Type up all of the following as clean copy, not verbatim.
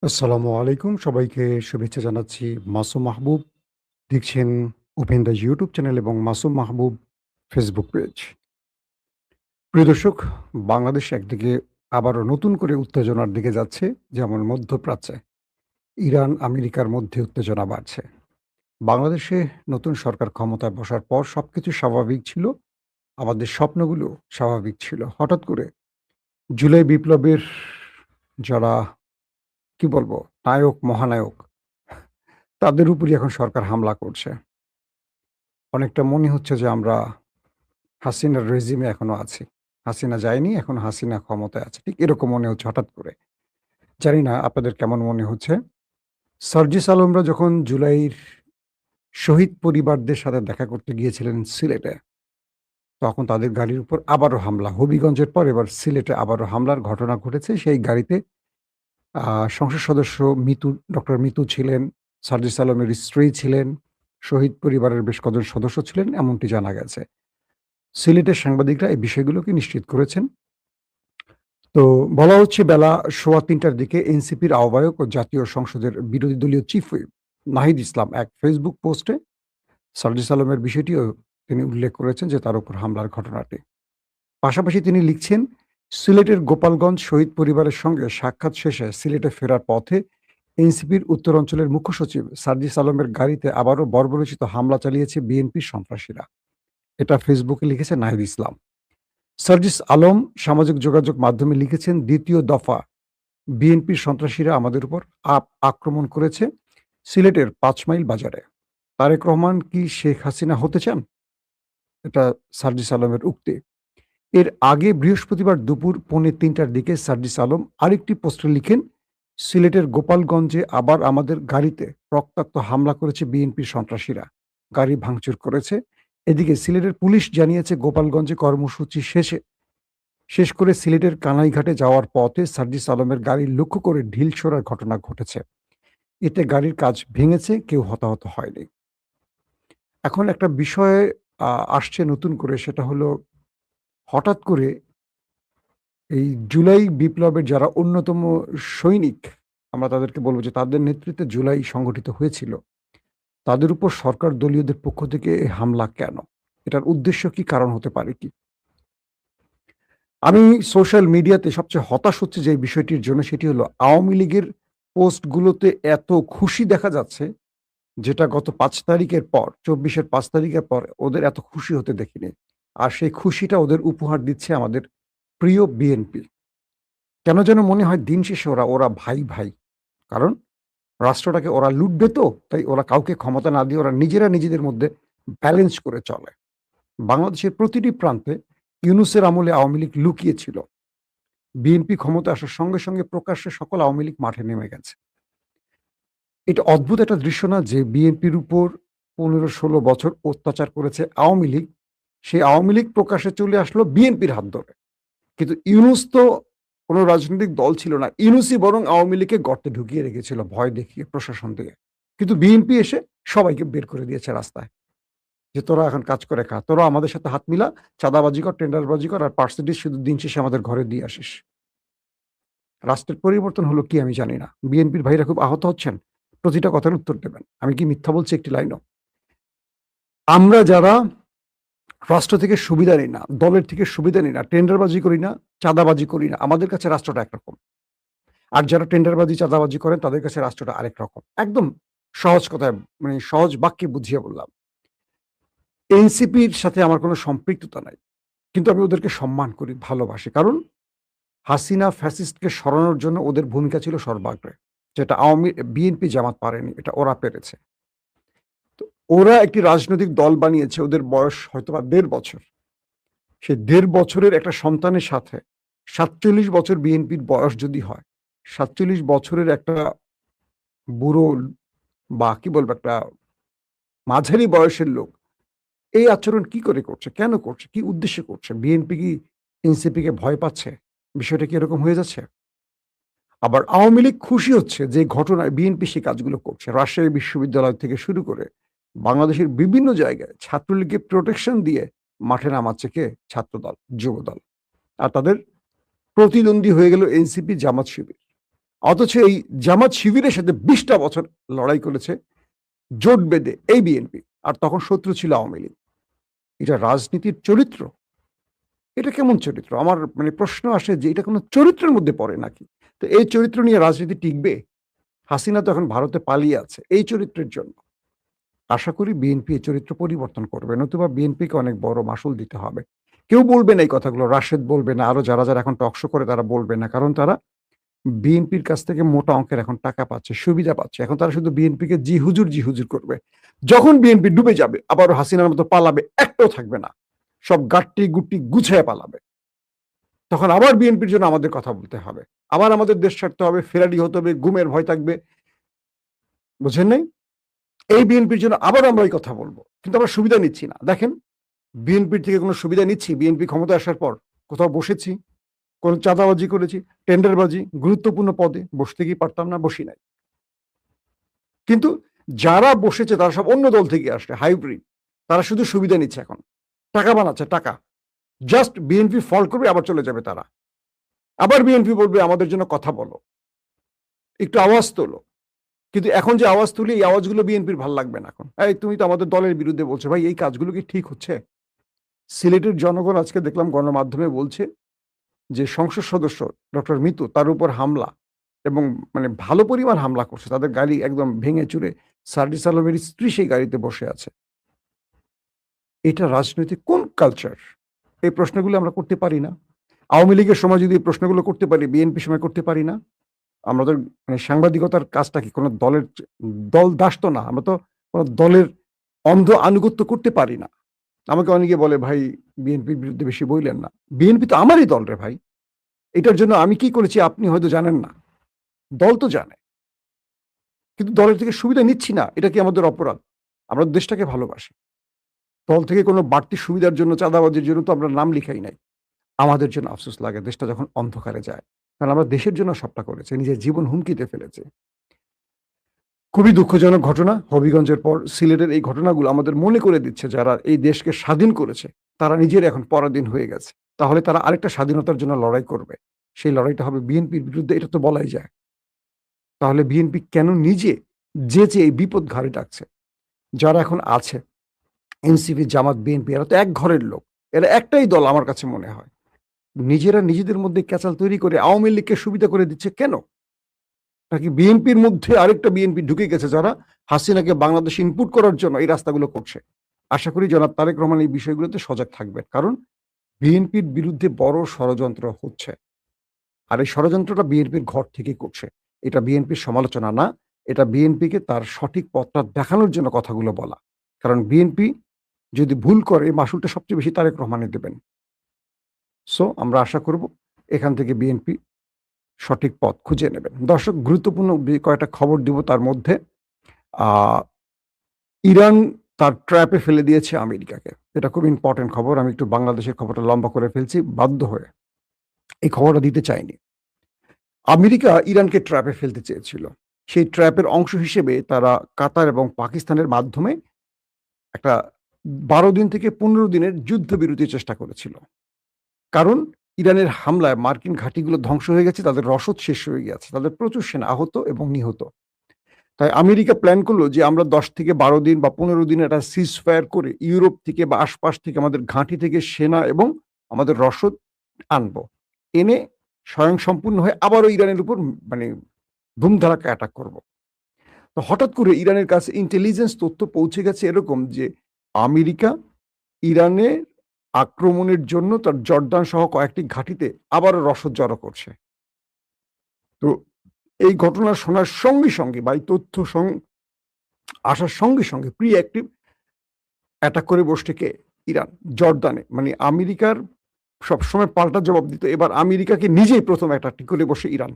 আসসালামু আলাইকুম। সবাইকে শুভেচ্ছা জানাচ্ছি। মাসুম মাহবুব দেখছেন ওপেন দ্য ইউটিউব চ্যানেল এবং মাসুম মাহবুব ফেসবুক পেজ। প্রিয় দর্শক, বাংলাদেশ একদিকে আবারও নতুন করে উত্তেজনার দিকে যাচ্ছে। যেমন মধ্যপ্রাচ্যে ইরান, আমেরিকার মধ্যে উত্তেজনা বাড়ছে। বাংলাদেশে নতুন সরকার ক্ষমতায় বসার পর সবকিছু স্বাভাবিক ছিল। আমাদের স্বপ্নগুলো স্বাভাবিক ছিল। হঠাৎ করে জুলাই বিপ্লবের যারা কি বলবো নায়ক, মহানায়ক তাদের উপরই এখন সরকার হামলা করছে। অনেকটা মনে হচ্ছে যে আমরা হাসিনার রেজিমে এখনো আছি। হাসিনা যায়নি, এখন হাসিনা ক্ষমতায় আছে। ঠিক এরকম মনে হচ্ছে হঠাৎ করে। জানি না আপনাদের কেমন মনে হচ্ছে? সার্জিস আলমরা যখন জুলাইর শহীদ পরিবারদের সাথে দেখা করতে গিয়েছিলেন সিলেটে, তখন তাদের গাড়ির উপর আবারও হামলা। হবিগঞ্জের পর এবার সিলেটে আবারও হামলার ঘটনা ঘটেছে। সেই গাড়িতে আ সংসদ সদস্য ডক্টর মিতু ছিলেন, সার্জিস আলমের স্ত্রী ছিলেন, শহীদ পরিবারের বেশ কজন সদস্য ছিলেন এমনটি জানা গেছে। সিলেটের সাংবাদিকরা এই বিষয়গুলোকে নিশ্চিত করেছেন। তো বলা হচ্ছে বেলা ৩:৩০টার দিকে এনসিপির আহ্বায়ক ও জাতীয় সংসদের বিরোধী দলীয় চিফ হুইপ নাহিদ ইসলাম এক ফেসবুক পোস্টে সার্জিস আলমের বিষয়টিও তিনি উল্লেখ করেছেন যে তার উপর হামলার ঘটনাটি। পাশাপাশি তিনি লিখছেন, সিলেটের গোপালগঞ্জ শহীদ পরিবারের সঙ্গে সাক্ষাৎ শেষে সিলেটে ফেরার পথে এনসিপির উত্তরাঞ্চলের মুখ্য সচিব সার্জিস আলমের গাড়িতে আবারও বর্বরোচিত হামলা চালিয়েছে বিএনপির সন্ত্রাসীরা। এটা ফেসবুকে লিখেছে নাহিদ ইসলাম। সার্জিস আলম সামাজিক যোগাযোগ মাধ্যমে লিখেছেন, দ্বিতীয় দফা বিএনপির সন্ত্রাসীরা আমাদের উপর আক্রমণ করেছে সিলেটের ৫ মাইল বাজারে। তারেক রহমান কি শেখ হাসিনা হতে চান? এটা সার্জিস আলমের উক্তি। এর আগে বৃহস্পতিবার দুপুর ২:৩০টার দিকে সার্জিস আলম আরেকটি পোস্টে লিখেন, সিলেটের গোপালগঞ্জে আবার আমাদের গাড়িতে রক্তাক্ত হামলা করেছে বিএনপির সন্ত্রাসীরা। গাড়ি ভাঙচুর করেছে। এদিকে সিলেটের পুলিশ জানিয়েছে গোপালগঞ্জে কর্মসূচি শেষ করে সিলেটের কানাইঘাটে যাওয়ার পথে সার্জিস আলমের গাড়ি লক্ষ্য করে ঢিল ছোড়ার ঘটনা ঘটেছে। এতে গাড়ির কাচ ভেঙেছে, কেউ হতাহত হয়নি। এখন একটা বিষয় আসছে নতুন করে, সেটা হলো হঠাৎ করে এই জুলাই বিপ্লবের যারা অন্যতম সৈনিক, আমরা তাদেরকে বলব যে তাদের নেতৃত্বে জুলাই সংগঠিত হয়েছিল। তাদের উপর সরকার দলীয়দের পক্ষ থেকে এই হামলা কেন? এটার উদ্দেশ্য কি? কারণ হতে পারে কি? আমি সোশ্যাল মিডিয়াতে সবচেয়ে হতাশ হচ্ছি যে বিষয়টির জন্য, সেটি হলো আওয়ামী লীগের পোস্টগুলোতে এত খুশি দেখা যাচ্ছে, যেটা গত ৫ তারিখের পর ২৪-এর ৫ তারিখের পর ওদের এত খুশি হতে দেখিনি। আর সেই খুশিটা ওদের উপহার দিচ্ছে আমাদের প্রিয় বিএনপি। কেন যেন মনে হয় দিন শেষে ওরা ভাই, ভাই। কারণ রাষ্ট্রটাকে ওরা লুটবে তো, তাই ওরা কাউকে ক্ষমতা না দিয়ে ওরা নিজেরা নিজেদের মধ্যে ব্যালেন্স করে চলে। বাংলাদেশের প্রতিটি প্রান্তে ইউনূসের আমলে আওয়ামী লীগ লুকিয়ে ছিল। বিএনপি ক্ষমতায় আসার সঙ্গে, সঙ্গে প্রকাশ্যে সকল আওয়ামী লীগ মাঠে নেমে গেছে। এটা অদ্ভুত একটা দৃশ্য না যে বিএনপির উপর ১৫-১৬ বছর অত্যাচার করেছে আওয়ামী লীগ। সেই আওয়ামী লীগ প্রকাশ্যে চলে আসলো বিএনপির হাত ধরে। কিন্তু ইউনূস তো কোনো রাজনৈতিক দল ছিল না। ইউনূসই বরং আওয়ামী লীগকে গর্তে ঢুকিয়ে রেখেছিল ভয় দেখিয়ে প্রশাসন দিয়ে। কিন্তু বিএনপি এসে সবাইকে বের করে দিয়েছে রাস্তায়। যে তোরা এখন কাজ করে খা। তোরা আমাদের সাথে হাত মিলা, চাঁদাবাজি কর, টেন্ডারবাজি কর আর পার্সেন্টেজ শুধু দিন শেষে আমাদের ঘরে দিয়ে আসিস। রাষ্ট্রের পরিবর্তন হলো কি আমি জানি না। বিএনপির ভাইরা খুব আহত হচ্ছেন। প্রতিটা কথার উত্তর দেবেন। আমি কি মিথ্যা বলছি একটি লাইনও? আমরা যারা রাষ্ট্র থেকে সুবিধা নিই না, দলের থেকে সুবিধা নিই না, টেন্ডারবাজি করি না, চাঁদাবাজি করি না, আমাদের কাছে রাষ্ট্রটা একরকম। আর যারা টেন্ডারবাজি, চাঁদাবাজি করেন তাদের কাছে রাষ্ট্রটা আরেক রকম। একদম সহজ কথায়, মানে সহজ বাক্যে বুঝিয়ে বললাম। এনসিপির সাথে আমার কোনো সম্পৃক্ততা নাই। কিন্তু আমি ওদেরকে সম্মান করি, ভালোবাসি। কারণ হাসিনা ফ্যাসিস্টকে সরানোর জন্য ওদের ভূমিকা ছিল সর্বাগ্রে। যেটা বিএনপি জামাত পারেনি, এটা ওরা পেরেছে। তো ওরা একটি রাজনৈতিক দল বানিয়েছে, ওদের বয়স হয়তোবা ১.৫ বছর। সেই ১.৫ বছরের একটা সন্তানের সাথে ৪৭ বছর বিএনপির বয়স যদি হয়, ৪৭ বছরের একটা বুড়ো বা কি বলবো একটা মাঝারি বয়সের লোক এই আচরণ কি করে করছে? কেন করছে? কি উদ্দেশ্যে করছে? বিএনপি কি এনসিপিকে ভয় পাচ্ছে? বিষয়টা কি এরকম হয়ে যাচ্ছে? আবার আওয়ামী লীগ খুশি হচ্ছে যে ঘটনায় বিএনপি সেই কাজগুলো করছে। রাজশাহী বিশ্ববিদ্যালয় থেকে শুরু করে বাংলাদেশের বিভিন্ন জায়গায় ছাত্রলীগকে প্রোটেকশন দিয়ে মাঠে নামাচ্ছে কে? ছাত্রদল, যুবদল। আর তাদের প্রতিদ্বন্দ্বী হয়ে গেল এনসিপি, জামাত শিবির। অথচ এই জামাত শিবিরের সাথে ২০টা বছর লড়াই করেছে জোট বেঁধে এই বিএনপি, আর তখন শত্রু ছিল আওয়ামী লীগ। এটা রাজনীতির চরিত্র? এটা কেমন চরিত্র? আমার মানে প্রশ্ন আসে যে এটা কোনো চরিত্রের মধ্যে পড়ে নাকি? তো এই চরিত্র নিয়ে রাজনীতি টিকবে? হাসিনা তো এখন ভারতে পালিয়ে আছে এই চরিত্রের জন্য। আশা করি বিএনপি এই চরিত্র পরিবর্তন করবে, নতুবা বিএনপিকে অনেক বড় মাশুল দিতে হবে। কেউ বলবে না এই কথাগুলো, রাশেদ বলবে না, আরো যারা এখন টক শো করে তারা বলবে না। কারণ তারা বিএনপির কাছ থেকে মোটা অঙ্কের এখন টাকা পাচ্ছে, সুবিধা পাচ্ছে। এখন তারা শুধু বিএনপিকে জি হুজুর করবে। যখন বিএনপি ডুবে যাবে আবারও হাসিনার মতো পালাবে, একটাও থাকবে না। সব গাট্টি-গুট্টি গুছাইয়া পালাবে। তখন আবার বিএনপির জন্য আমাদের কথা বলতে হবে। আবার আমাদের দেশ ছাড়তে হবে, ফেরারি হতে হবে, গুমের ভয় থাকবে। বুঝেন নাই? এই বিএনপির জন্য আবার আমরা এই কথা বলব। কিন্তু আমরা সুবিধা নিচ্ছি না। দেখেন, বিএনপির থেকে কোনো সুবিধা নিচ্ছি? বিএনপি ক্ষমতায় আসার পর কোথাও বসেছি? কোন চাঁদাবাজি করেছি? টেন্ডারবাজি? গুরুত্বপূর্ণ পদে বসতে কি পারতাম না? বসি নাই। কিন্তু যারা বসেছে তারা সব অন্য দল থেকে আসছে, হাইব্রিড। তারা শুধু সুবিধা নিচ্ছে এখন। টাকা বানাচ্ছে, টাকা। জাস্ট বিএনপি ফল করবে আবার চলে যাবে তারা। আবার বিএনপি বলবে আমাদের জন্য কথা বলো, একটু আওয়াজ তোলো। কিন্তু এখন যে আওয়াজ তুলি, এই আওয়াজগুলো বিএনপির ভাল লাগবে না এখন। এই তুমি তো আমাদের দলের বিরুদ্ধে বলছো। ভাই, এই কাজগুলো কি ঠিক হচ্ছে? সিলেটের জনগণ আজকে দেখলাম গণমাধ্যমে বলছে যে সংসদ সদস্য ডক্টর মিতু তার উপর হামলা, এবং মানে ভালো পরিমাণ হামলা করছে। তাদের গাড়ি একদম ভেঙে চুরে সার্জিস আলমের স্ত্রী সেই গাড়িতে বসে আছে। এটা রাজনৈতিক কোন কালচার? এই প্রশ্নগুলো আমরা করতে পারি না? আওয়ামী লীগের সময় যদি এই প্রশ্নগুলো করতে পারি, বিএনপির সময় করতে পারি না? আমাদের মানে সাংবাদিকতার কাজটা কি কোনো দলের দল দাস তো না। আমরা তো কোনো দলের অন্ধ আনুগত্য করতে পারি না। আমাকে অনেকে বলে, ভাই বিএনপির বিরুদ্ধে বেশি বইলেন না। বিএনপি তো আমারই দল রে ভাই। এটার জন্য আমি কি করেছি আপনি হয়তো জানেন না। দল তো জানে। কিন্তু দলের থেকে সুবিধা নিচ্ছি না। এটা কি আমাদের অপরাধ? আমরা দেশটাকে ভালোবাসি। দল থেকে কোনো বাড়তি সুবিধার জন্য, চাঁদাবাজির জন্য তো আমরা নাম লিখাই নাই। আমাদের জন্য আফসোস লাগে দেশটা যখন অন্ধকারে যায়। কারণ আমরা দেশের জন্য সবটা করেছি। নিজের জীবন হুমকিতে ফেলেছি। খুবই দুঃখজনক ঘটনা। হবিগঞ্জের পর সিলেটের এই ঘটনাগুলো আমাদের মনে করে দিচ্ছে যারা এই দেশকে স্বাধীন করেছে তারা নিজেরা এখন পরাধীন হয়ে গেছে। তাহলে তারা আরেকটা স্বাধীনতার জন্য লড়াই করবে। সেই লড়াইটা হবে বিএনপির বিরুদ্ধে, এটা তো বলাই যায়। তাহলে বিএনপি কেন নিজে যেচে এই বিপদ ঘাড়ে ডাকছে? যারা এখন আছে এনসিপি, জামাত, বিএনপি, এরা তো এক ঘরের লোক। এরা একটাই দল আমার কাছে মনে হয়। নিজেরা নিজেদের মধ্যে ক্যাচাল তৈরি করে আওয়ামী লীগকে সুবিধা করে দিচ্ছে কেন? নাকি বিএনপির মধ্যে আরেকটা বিএনপি ঢুকে গেছে যারা হাসিনাকে বাংলাদেশে ইনপুট করার জন্য এই রাস্তাগুলো করছে? আশা করি জনাব তারেক রহমান এই বিষয়গুলোতে সজাগ থাকবেন। কারণ বিএনপির বিরুদ্ধে বড় ষড়যন্ত্র হচ্ছে। আর এই ষড়যন্ত্রটা বিএনপির ঘর থেকেই করছে। এটা বিএনপির সমালোচনা না। এটা বিএনপিকে তার সঠিক পথটা দেখানোর জন্য কথাগুলো বলা। কারণ বিএনপি যদি ভুল করে এই মাসুলটা সবচেয়ে বেশি তারেক রহমানই দেবেন। সো আমরা আশা করব এখান থেকে বিএনপি সঠিক পথ খুঁজে নেবেন। দর্শক, গুরুত্বপূর্ণ কয়েকটা খবর দিব। তার মধ্যে আ ইরান তার ট্র্যাপে ফেলে দিয়েছে আমেরিকাকে। এটা খুব ইম্পোর্টেন্ট খবর। আমি একটু বাংলাদেশের খবরটা লম্বা করে ফেলছি বাধ্য হয়ে। এই খবরটা দিতে চাইনি। আমেরিকা ইরানকে ট্র্যাপে ফেলতে চেয়েছিল। সেই ট্র্যাপের অংশ হিসেবে তারা কাতার এবং পাকিস্তানের মাধ্যমে একটা ১২ দিন থেকে ১৫ দিনের যুদ্ধবিরতির চেষ্টা করেছিল। কারণ ইরানের হামলায় মার্কিন ঘাঁটিগুলো ধ্বংস হয়ে গেছে, তাদের রসদ শেষ হয়ে গেছে। তাদের প্রচুর সেনা আহত এবং নিহত। তাই আমেরিকা প্ল্যান করলো যে আমরা ১০ থেকে ১২ দিন বা ১৫ দিন একটা সিজ ফায়ার করে ইউরোপ থেকে বা আশপাশ থেকে আমাদের ঘাঁটি থেকে সেনা এবং আমাদের রসদ আনবো। এনে স্বয়ংসম্পূর্ণ হয়ে আবারও ইরানের উপর মানে ধুমধাড়াক্কা অ্যাটাক করব। তো হঠাৎ করে ইরানের কাছে ইন্টেলিজেন্স তথ্য পৌঁছে গেছে এরকম যে আমেরিকা ইরানের আক্রমণের জন্য তার জর্দান সহ কয়েকটি ঘাঁটিতে আবারও রসদ জড়ো করছে। তো এই ঘটনা শোনার সঙ্গে, সঙ্গে বা এই তথ্য আসার সঙ্গে, সঙ্গে প্রি-অ্যাক্টিভ অ্যাটাক করে বসছে কে? ইরান, জর্দানে। মানে আমেরিকার সবসময় পাল্টা জবাব দিত। এবার আমেরিকাকে নিজেই ১ম অ্যাটাকটি করে বসে ইরান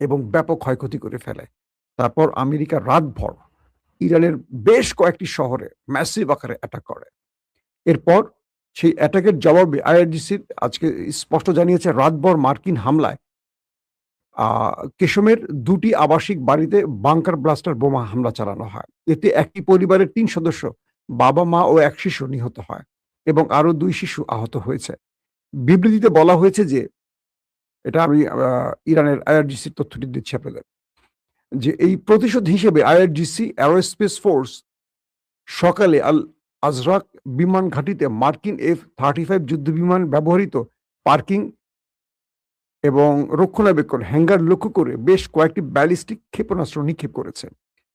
এবং ব্যাপক ক্ষয়ক্ষতি করে ফেলে। তারপর আমেরিকা রাতভর ইরানের বেশ কয়েকটি শহরে ম্যাসিভ আকারে অ্যাটাক করে। এরপর সেই অ্যাটাকের জবাবে আইআরজিসি আজকে স্পষ্ট জানিয়েছে রাতভর মার্কিন হামলায় কেশমের ২টি আবাসিক বাড়িতে বাংকার ব্লাস্টার বোমা হামলা চালানো হয়। এতে একটি পরিবারের ৩ সদস্য, বাবা, মা ও এক শিশু নিহত হয় এবং আরো ২ শিশু আহত হয়েছে। বিবৃতিতে বলা হয়েছে যে এটা আমি ইরানের আইআরজিসির তথ্যটি দিচ্ছি আপনাদের, যে এই প্রতিশোধ হিসেবে আইআরজিসি অ্যারোস্পেস ফোর্স সকালে আল আজরাক বিমান ঘাঁটিতে মার্কিন F-35 যুদ্ধ বিমান ব্যবহৃত পার্কিং এবং রক্ষণাবেক্ষণ হ্যাঙ্গার লক্ষ্য করে বেশ কয়েকটি ব্যালিস্টিক ক্ষেপণাস্ত্র নিক্ষেপ করেছে।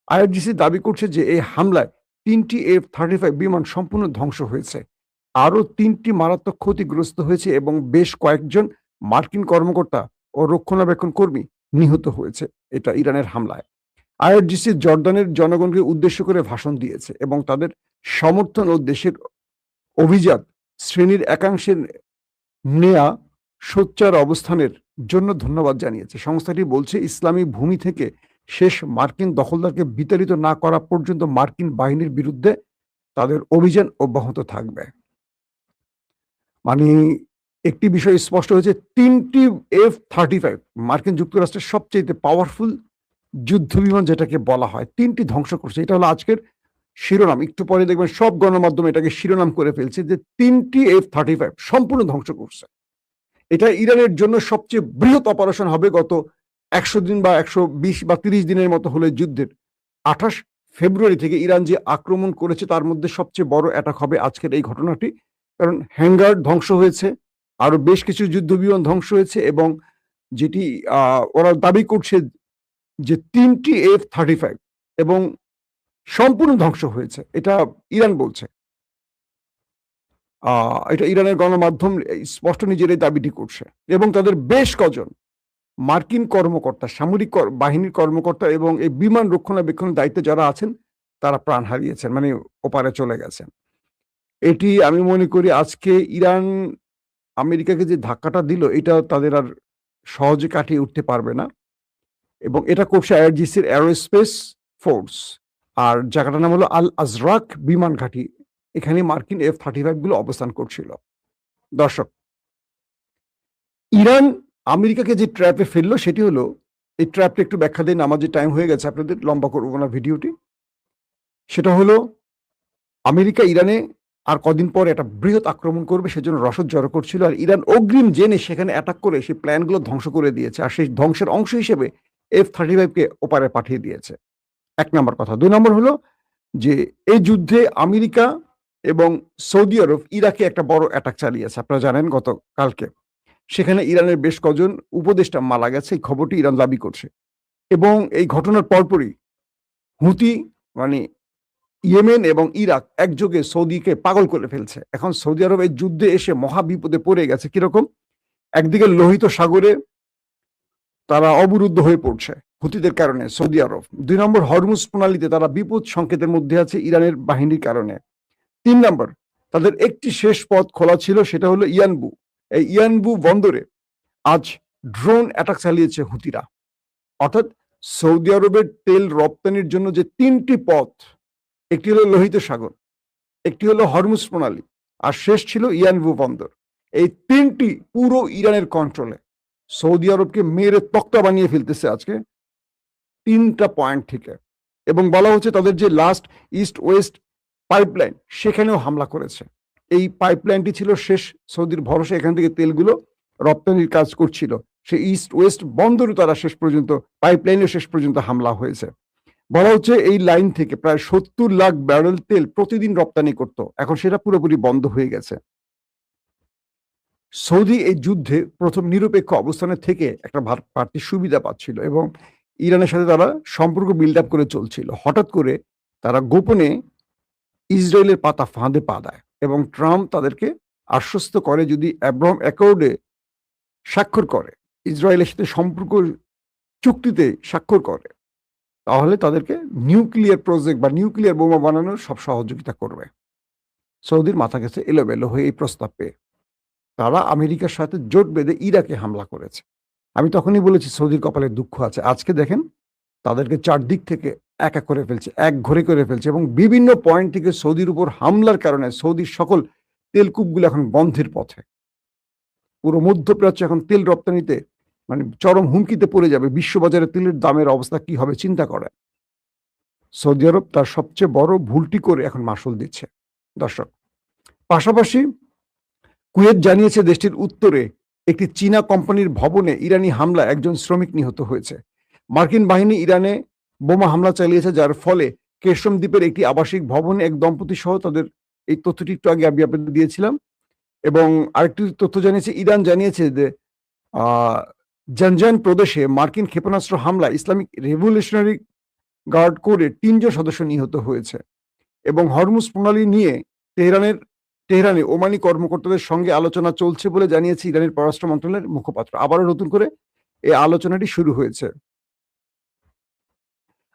আইআরজিসি দাবি করছে যে এই হামলায় 3টি F-35 বিমান সম্পূর্ণ ধ্বংস হয়েছে, আরও 3টি মারাত্মক ক্ষতিগ্রস্ত হয়েছে এবং বেশ কয়েকজন মার্কিন কর্মকর্তা ও রক্ষণাবেক্ষণ কর্মী নিহত হয়েছে এটা ইরানের হামলায়। আইআরজিসি জর্দানের জনগণকে উদ্দেশ্য করে ভাষণ দিয়েছে এবং তাদের সমর্থন ও দেশের অভিজাত শ্রেণীর একাংশের নেয়া সোচ্চার অবস্থানের জন্য ধন্যবাদ জানিয়েছে। সংস্থাটি বলছে ইসলামী ভূমি থেকে শেষ মার্কিন দখলদারকে বিতাড়িত না করা পর্যন্ত মার্কিন বাহিনীর বিরুদ্ধে তাদের অভিযান অব্যাহত থাকবে। মানে একটি বিষয় স্পষ্ট হয়েছে, 3টি F-35 মার্কিন যুক্তরাষ্ট্রের সবচেয়ে পাওয়ারফুল যুদ্ধ বিমান যেটাকে বলা হয় 3টি ধ্বংস করছে। এটা হলো আজকের শিরোনাম। একটু পরে দেখবেন সব গণমাধ্যম এটাকে শিরোনাম করে ফেলছে যে 3টি F-35 সম্পূর্ণ ধ্বংস করছে। এটা ইরানের জন্য সবচেয়ে বৃহৎ অপারেশন হবে গত 100 দিন বা 120 বা 30 দিনের মতো হলে যুদ্ধের। 28 ফেব্রুয়ারি থেকে ইরান যে আক্রমণ করেছে তার মধ্যে সবচেয়ে বড় অ্যাটাক হবে আজকের এই ঘটনাটি, কারণ হ্যাঙ্গার ধ্বংস হয়েছে, আরো বেশ কিছু যুদ্ধ বিমান ধ্বংস হয়েছে এবং যেটি ওরা দাবি করছে যে 3টি F-35 এবং সম্পূর্ণ ধ্বংস হয়েছে, এটা ইরান বলছে। এটা ইরানের গণমাধ্যম স্পষ্ট নিজের এই দাবিটি করছে এবং তাদের বেশ কজন মার্কিন কর্মকর্তা, সামরিক বাহিনীর কর্মকর্তা এবং এই বিমান রক্ষণাবেক্ষণের দায়িত্বে যারা আছেন তারা প্রাণ হারিয়েছেন, মানে ওপারে চলে গেছেন। এটি আমি মনে করি আজকে ইরান আমেরিকাকে যে ধাক্কাটা দিল এটা তাদের আর সহজে কাটিয়ে উঠতে পারবে না এবং এটা করছে আইআরজিসির অ্যারোস্পেস ফোর্স, আর জায়গাটার নাম হলো আল আজরাক বিমান ঘাঁটি। এখানে মার্কিন F-35 গুলো অবস্থান করছিল। দর্শক, ইরান আমেরিকাকে যে ট্র্যাপে ফেললো সেটি হলো, এই ট্র্যাপটা একটু ব্যাখ্যা দিন, আমার যে টাইম হয়ে গেছে আপনাদের লম্বা করবো না ভিডিওটি। সেটা হলো আমেরিকা ইরানে আর কদিন পর একটা বৃহৎ আক্রমণ করবে সেজন্য রসদ জড়ো করছিল, আর ইরান অগ্রিম জেনে সেখানে অ্যাটাক করে সেই প্ল্যানগুলো ধ্বংস করে দিয়েছে, আর সেই ধ্বংসের অংশ হিসেবে F-35কে ওপারে পাঠিয়ে দিয়েছে। 1 নম্বর কথা। 2 নম্বর হলো যে এই যুদ্ধে আমেরিকা এবং সৌদি আরব ইরাকে একটা বড় অ্যাটাক চালিয়েছে, আপনারা জানেন গতকালকে। সেখানে ইরানের বেশ কজন উপদেষ্টা মারা গেছে, এই খবরটি ইরান দাবি করছে এবং এই ঘটনার পরপরই হুতি মানে ইয়েমেন এবং ইরাক একযোগে সৌদিকে পাগল করে ফেলছে। এখন সৌদি আরব এই যুদ্ধে এসে মহা বিপদে পড়ে গেছে। কিরকম? একদিকে লোহিত সাগরে তারা অবরুদ্ধ হয়ে পড়ছে হুতিদের কারণে সৌদি আরব। 2 নম্বর, হরমুজ প্রণালীতে তারা বিপদ সংকেতের মধ্যে আছে ইরানের বাহিনীর কারণে। 3 নম্বর, তাদের একটি শেষ পথ খোলা ছিল, সেটা হলো ইয়ানবু। এই ইয়ানবু বন্দরে আজ ড্রোন অ্যাটাক চালিয়েছে হুতিরা। অর্থাৎ সৌদি আরবের তেল রপ্তানির জন্য যে 3টি পথ, একটি হলো লোহিত সাগর, একটি হলো হরমুজ প্রণালী, আর শেষ ছিল ইয়ানবু বন্দর। এই 3টি পুরো ইরানের কন্ট্রোলে। সৌদি আরবকে মেরে তক্তা বানিয়ে ফেলতেছে আজকে 3টা পয়েন্ট থেকে, এবং বলা হচ্ছে তাদের যে লাস্ট ইস্ট ওয়েস্ট পাইপলাইন সেখানেও হামলা করেছে। এই পাইপলাইনটি ছিল শেষ সৌদির ভরসা, এখান থেকে তেলগুলো রপ্তানির কাজ করছিল। সেই ইস্ট ওয়েস্ট বন্দরে তারা শেষ পর্যন্ত পাইপলাইনে শেষ পর্যন্ত হামলা হয়েছে। বলা হচ্ছে এই লাইন থেকে প্রায় 70 লাখ ব্যারেল তেল প্রতিদিন রপ্তানি করত, এখন সেটা পুরোপুরি বন্ধ হয়ে গেছে। সৌদি এই যুদ্ধে প্রথম নিরপেক্ষ অবস্থানে থেকে একটা বাড়তি সুবিধা পাচ্ছিল এবং ইরানের সাথে তারা সম্পর্ক বিল্ড আপ করে চলছিল। হঠাৎ করে তারা গোপনে ইসরায়েলের ফাঁদে পা দেয় এবং ট্রাম্প তাদেরকে আশ্বস্ত করে যদি অ্যাব্রাহাম অ্যাকর্ডে স্বাক্ষর করে, ইসরায়েলের সাথে সম্পর্ক চুক্তিতে স্বাক্ষর করে, তাহলে তাদেরকে নিউক্লিয়ার প্রজেক্ট বা নিউক্লিয়ার বোমা বানানোর সব সহযোগিতা করবে। সৌদির মাথা গেছে এলোমেলো হয়ে এই প্রস্তাব পেয়ে। তারা আমেরিকার সাথে জোট বেঁধে ইরাকে হামলা করেছে। আমি তখনই বলেছি সৌদির কপালে দুঃখ আছে। আজকে দেখেন তাদেরকে চারদিক থেকে একা করে ফেলছে, এক ঘরে করে ফেলছে এবং বিভিন্ন পয়েন্ট থেকে সৌদির উপর হামলার কারণে সৌদির সকল তেলকূপগুলো এখন বন্ধের পথে। পুরো মধ্যপ্রাচ্য এখন তেল রপ্তানিতে মানে চরম হুমকিতে পড়ে যাবে। বিশ্ববাজারে তেলের দামের অবস্থা কি হবে চিন্তা করে। সৌদি আরব তার সবচেয়ে বড় ভুলটি করে এখন মাসুল দিচ্ছে। দর্শক, পাশাপাশি কুয়েত জানিয়েছে দেশটির উত্তরে একটি চীনা কোম্পানির ভবনে ইরানি হামলায় একজন শ্রমিক নিহত হয়েছে। মার্কিন বাহিনী ইরানে বোমা হামলা চালিয়েছে, যার ফলে কেশম দ্বীপের একটি আবাসিক ভবনে এক দম্পতি সহ তাদের, এই তথ্যটি একটু আগে আমি আপনাদের দিয়েছিলাম। এবং আরেকটি তথ্য জানিয়েছে, ইরান জানিয়েছে যে জানজান প্রদেশে মার্কিন ক্ষেপণাস্ত্র হামলায় ইসলামিক রেভলিউশনারি গার্ড কোরের ৩ জন সদস্য নিহত হয়েছে। এবং হরমুজ প্রণালী নিয়ে তেহরানে ওমানি কর্মকর্তাদের সঙ্গে আলোচনা চলছে বলে জানিয়েছে ইরানের পররাষ্ট্র মন্ত্রণালয়ের মুখপাত্র। আবারও নতুন করে এই আলোচনাটি শুরু হয়েছে।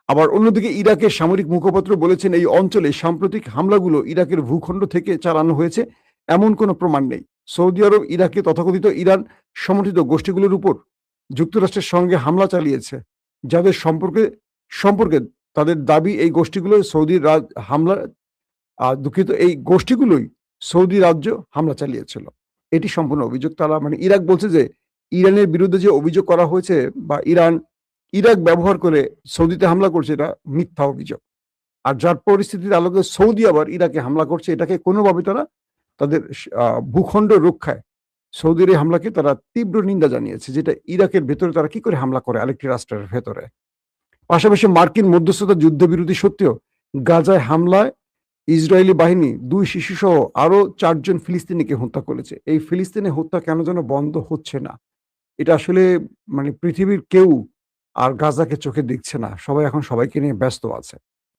আবার অন্যদিকে ইরাকের সামরিক মুখপাত্র বলেছেন, এই অঞ্চলে সাম্প্রতিক হামলাগুলো ইরাকের ভূখণ্ড থেকে চালানো হয়েছে এমন কোনো প্রমাণ নেই। সৌদি আরব ইরাকে তথাকথিত ইরান সমর্থিত গোষ্ঠীগুলোর উপর যুক্তরাষ্ট্রের সঙ্গে হামলা চালিয়েছে, যাদের সম্পর্কে তাদের দাবি এই গোষ্ঠীগুলো এই গোষ্ঠীগুলোই সৌদি রাজ্য হামলা চালিয়েছিল। এটি সম্পূর্ণ অভিযোগ। তারা মানে ইরাক বলছে যে ইরানের বিরুদ্ধে যে অভিযোগ করা হয়েছে বা ইরাক ব্যবহার করে সৌদিতে হামলা করছে, এটা মিথ্যা অভিযোগ। আর যার পরিস্থিতির আলোকে সৌদি আবার ইরাকে হামলা করছে, এটাকে কোনোভাবে তারা তাদের ভূখণ্ড রক্ষায় সৌদির এই হামলাকে তারা তীব্র নিন্দা জানিয়েছে, যেটা ইরাকের ভেতরে তারা কি করে হামলা করে আরেকটি রাষ্ট্রের ভেতরে। পাশাপাশি মার্কিন মধ্যস্থতা যুদ্ধবিরতি সত্ত্বেও গাজায় হামলায় ইসরায়েলি বাহিনী ২ শিশুসহ আরো ৪ জন ফিলিস্তিনিকে হত্যা করেছে। এই ফিলিস্তিনি হত্যা কেন যেন বন্ধ হচ্ছে না। এটা আসলে মানে পৃথিবীর কেউ আর গাজাকে চোখে দেখছে না। সবাই এখন সবাইকে নিয়ে ব্যস্ত আছে।